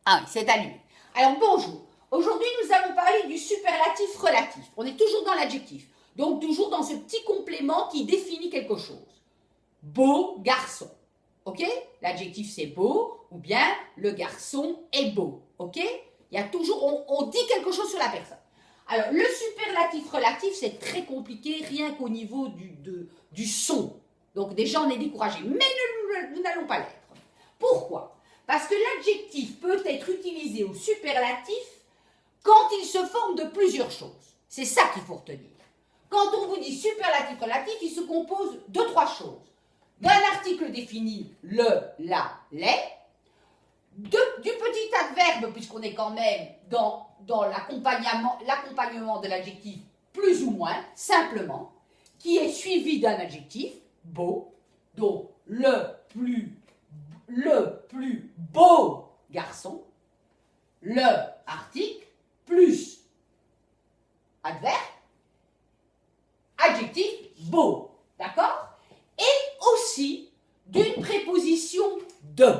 Ah oui, c'est allumé. Alors bonjour. Aujourd'hui, nous allons parler du superlatif relatif. On est toujours dans l'adjectif. Donc toujours dans ce petit complément qui définit quelque chose. Beau garçon. Ok? L'adjectif c'est beau ou bien le garçon est beau. Ok? Il y a toujours, on dit quelque chose sur la personne. Alors le superlatif relatif c'est très compliqué rien qu'au niveau du son. Donc déjà on est découragé. Mais nous n'allons pas l'être. Pourquoi? Parce que l'adjectif peut être utilisé au superlatif quand il se forme de plusieurs choses. C'est ça qu'il faut retenir. Quand on vous dit superlatif relatif, il se compose de trois choses. D'un article défini, le, la, les, du petit adverbe, puisqu'on est quand même dans l'accompagnement de l'adjectif plus ou moins, simplement, qui est suivi d'un adjectif, beau, donc le plus beau garçon, le article plus adverbe, adjectif beau, d'accord? Et aussi d'une préposition de,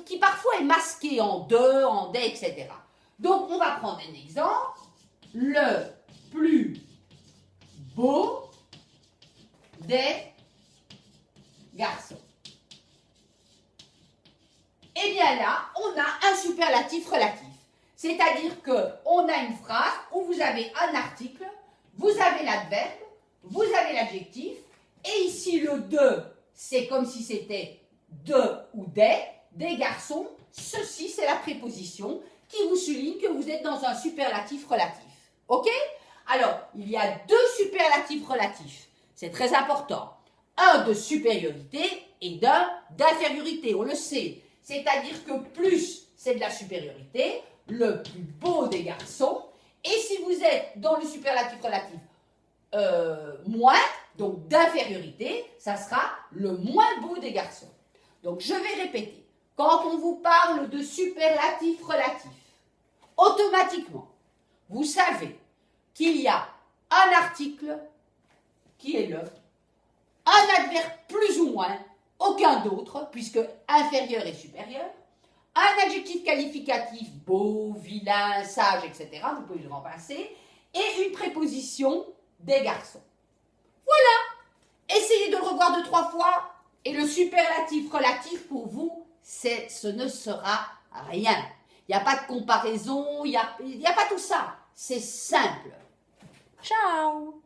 qui parfois est masquée en de, en des, etc. Donc on va prendre un exemple, le plus beau des garçons. Et bien là, on a un superlatif relatif. C'est-à-dire qu'on a une phrase où vous avez un article, vous avez l'adverbe, vous avez l'adjectif, et ici le de, c'est comme si c'était de ou des garçons. Ceci, c'est la préposition qui vous souligne que vous êtes dans un superlatif relatif. Ok? Alors, il y a deux superlatifs relatifs. C'est très important. Un de supériorité et d'un d'infériorité, on le sait. C'est-à-dire que plus, c'est de la supériorité, le plus beau des garçons. Et si vous êtes dans le superlatif relatif moins, donc d'infériorité, ça sera le moins beau des garçons. Donc je vais répéter. Quand on vous parle de superlatif relatif, automatiquement, vous savez qu'il y a un article qui est le, un adverbe plus ou moins, aucun d'autre, puisque inférieur et supérieur, un adjectif qualificatif, beau, vilain, sage, etc., vous pouvez le remplacer, et une préposition des garçons. Voilà. Essayez de le revoir 2-3 fois, et le superlatif relatif pour vous, ce ne sera rien. Il n'y a pas de comparaison, il n'y a pas tout ça. C'est simple. Ciao.